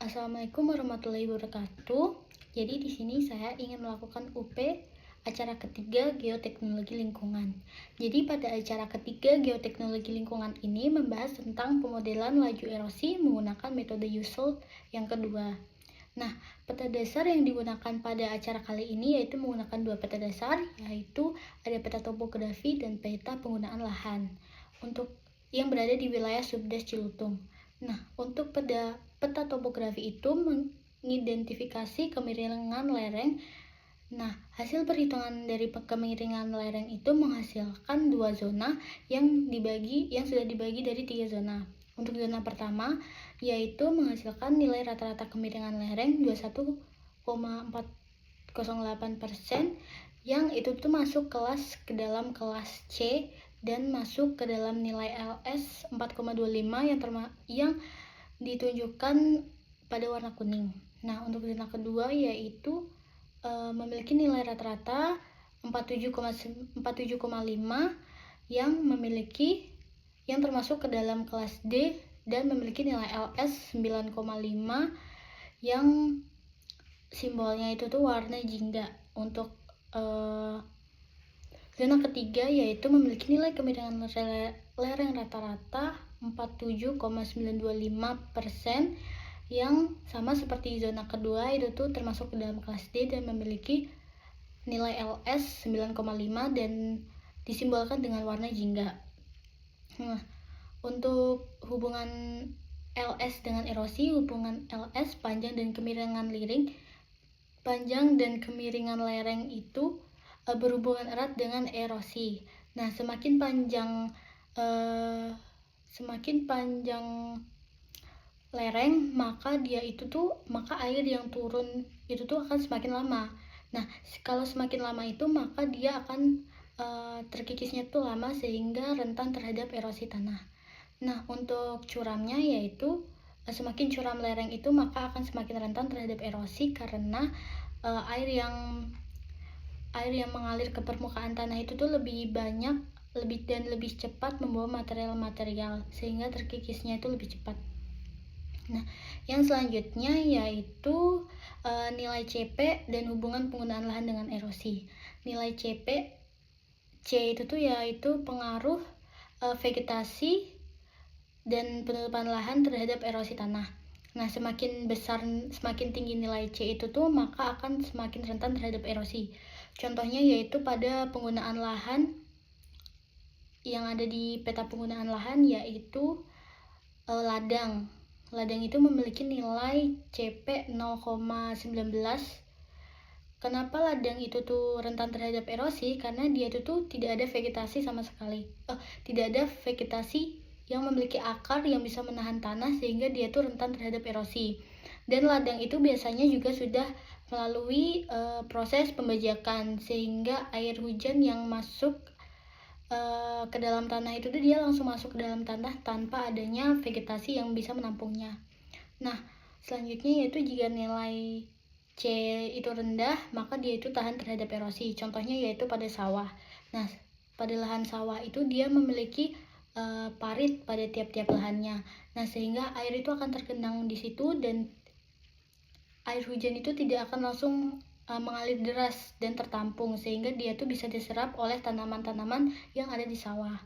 Assalamualaikum warahmatullahi wabarakatuh. Jadi di sini saya ingin melakukan UP acara ketiga Geoteknologi Lingkungan. Jadi pada acara ketiga Geoteknologi Lingkungan ini membahas tentang pemodelan laju erosi menggunakan metode Yusel yang kedua. Nah, peta dasar yang digunakan pada acara kali ini yaitu menggunakan dua peta dasar, yaitu ada peta topografi dan peta penggunaan lahan untuk yang berada di wilayah Subdes Cilutung. Nah, untuk peta topografi itu mengidentifikasi kemiringan lereng. Nah, hasil perhitungan dari kemiringan lereng itu menghasilkan dua zona yang sudah dibagi dari 3 zona. Untuk zona pertama yaitu menghasilkan nilai rata-rata kemiringan lereng 21,408% yang itu tuh masuk ke dalam kelas C dan masuk ke dalam nilai LS 4,25 yang ditunjukkan pada warna kuning. Nah, untuk zona kedua yaitu memiliki nilai rata-rata 47,5 yang termasuk ke dalam kelas D dan memiliki nilai LS 9,5 yang simbolnya itu tuh warna jingga. Untuk zona ketiga yaitu memiliki nilai kemiringan lereng rata-rata 47,925% yang sama seperti zona kedua, itu tuh termasuk ke dalam kelas D dan memiliki nilai LS 9,5 dan disimbolkan dengan warna jingga. Nah, untuk hubungan LS dengan erosi, hubungan LS panjang dan kemiringan lereng itu berhubungan erat dengan erosi. Nah, semakin panjang lereng, maka air yang turun itu tuh akan semakin lama. Nah, kalau semakin lama itu maka dia akan terkikisnya tuh lama sehingga rentan terhadap erosi tanah. Nah, untuk curamnya yaitu semakin curam lereng itu maka akan semakin rentan terhadap erosi karena air yang mengalir ke permukaan tanah itu tuh lebih banyak dan lebih cepat membawa material-material sehingga terkikisnya itu lebih cepat. Nah, yang selanjutnya yaitu nilai CP dan hubungan penggunaan lahan dengan erosi. Nilai C itu tuh yaitu pengaruh vegetasi dan penutupan lahan terhadap erosi tanah. Nah, semakin tinggi nilai C itu tuh maka akan semakin rentan terhadap erosi. Contohnya yaitu pada penggunaan lahan yang ada di peta penggunaan lahan yaitu ladang. Ladang itu memiliki nilai CP 0,19. Kenapa ladang itu tuh rentan terhadap erosi? Karena dia itu tuh tidak ada vegetasi sama sekali. Tidak ada vegetasi yang memiliki akar yang bisa menahan tanah sehingga dia tuh rentan terhadap erosi. Dan ladang itu biasanya juga sudah melalui proses pembajakan sehingga air hujan yang masuk ke dalam tanah itu tuh dia langsung masuk ke dalam tanah tanpa adanya vegetasi yang bisa menampungnya. Nah, selanjutnya yaitu jika nilai C itu rendah, maka dia itu tahan terhadap erosi. Contohnya yaitu pada sawah. Nah, pada lahan sawah itu dia memiliki parit pada tiap-tiap lahannya. Nah, sehingga air itu akan tergenang di situ dan air hujan itu tidak akan langsung mengalir deras dan tertampung sehingga dia tuh bisa diserap oleh tanaman-tanaman yang ada di sawah.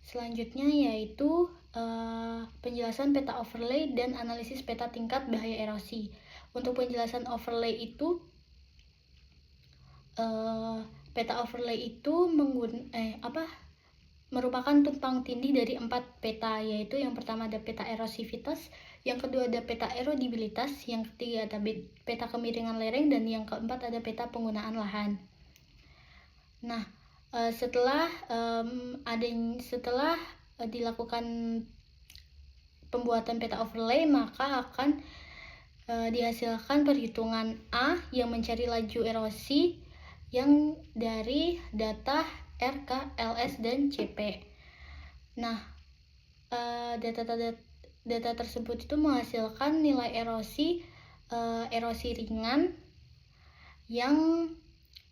Selanjutnya yaitu penjelasan peta overlay dan analisis peta tingkat bahaya erosi. Untuk penjelasan overlay itu peta overlay itu merupakan tumpang tindih dari 4 peta, yaitu yang pertama ada peta erosivitas, yang kedua ada peta erodibilitas, yang ketiga ada peta kemiringan lereng, dan yang keempat ada peta penggunaan lahan. Nah, setelah dilakukan pembuatan peta overlay, maka akan dihasilkan perhitungan A yang mencari laju erosi yang dari data RK, LS, dan CP. Nah, data tersebut itu menghasilkan nilai erosi ringan yang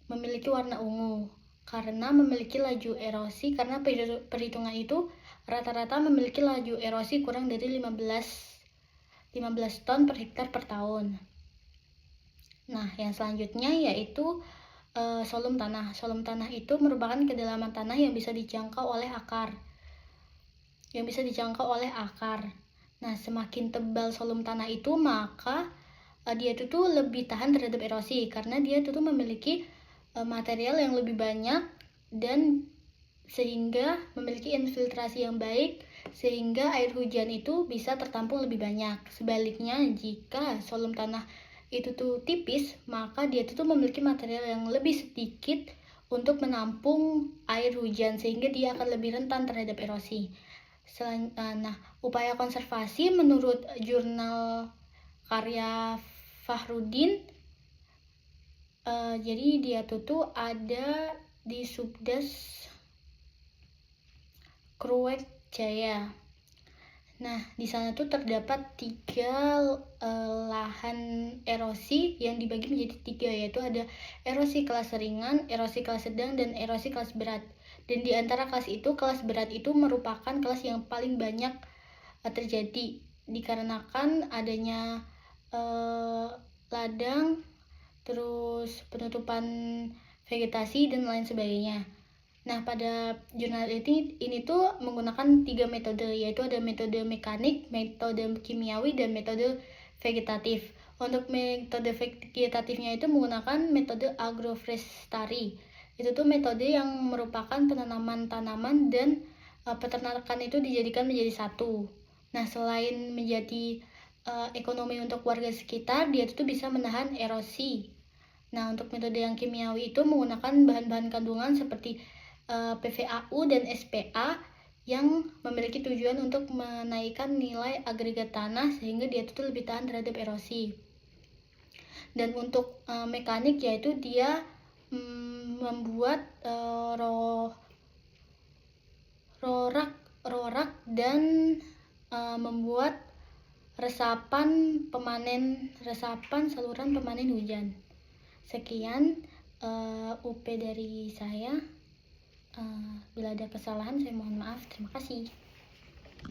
memiliki warna ungu karena memiliki laju erosi, karena perhitungan itu rata-rata memiliki laju erosi kurang dari 15 15 ton per hektar per tahun. Nah, yang selanjutnya yaitu solum tanah. Solum tanah itu merupakan kedalaman tanah yang bisa dijangkau oleh akar. Nah, semakin tebal solum tanah itu, maka dia itu tuh lebih tahan terhadap erosi karena dia itu tuh memiliki material yang lebih banyak dan sehingga memiliki infiltrasi yang baik sehingga air hujan itu bisa tertampung lebih banyak. Sebaliknya, jika solum tanah itu tuh tipis, maka dia itu tuh memiliki material yang lebih sedikit untuk menampung air hujan sehingga dia akan lebih rentan terhadap erosi. Nah, upaya konservasi menurut jurnal karya Fahrudin, jadi dia tuh ada di Subdas Kruek Jaya. Nah, di sana tuh terdapat 3 lahan erosi yang dibagi menjadi 3, yaitu ada erosi kelas ringan, erosi kelas sedang, dan erosi kelas berat. Dan di antara kelas itu, kelas berat itu merupakan kelas yang paling banyak terjadi dikarenakan adanya ladang, terus penutupan vegetasi dan lain sebagainya. Nah, pada jurnal ini tuh menggunakan 3 metode, yaitu ada metode mekanik, metode kimiawi, dan metode vegetatif. Untuk metode vegetatifnya itu menggunakan metode agroforestry. Itu tuh metode yang merupakan penanaman tanaman dan peternakan itu dijadikan menjadi satu. Nah, selain menjadi ekonomi untuk warga sekitar, dia itu bisa menahan erosi. Nah, untuk metode yang kimiawi itu menggunakan bahan-bahan kandungan seperti PVAU dan SPA yang memiliki tujuan untuk menaikkan nilai agregat tanah sehingga dia itu lebih tahan terhadap erosi. Dan untuk mekanik, yaitu dia membuat rorak dan membuat saluran pemanen hujan. Sekian UP dari saya. Bila ada kesalahan, saya mohon maaf. Terima kasih.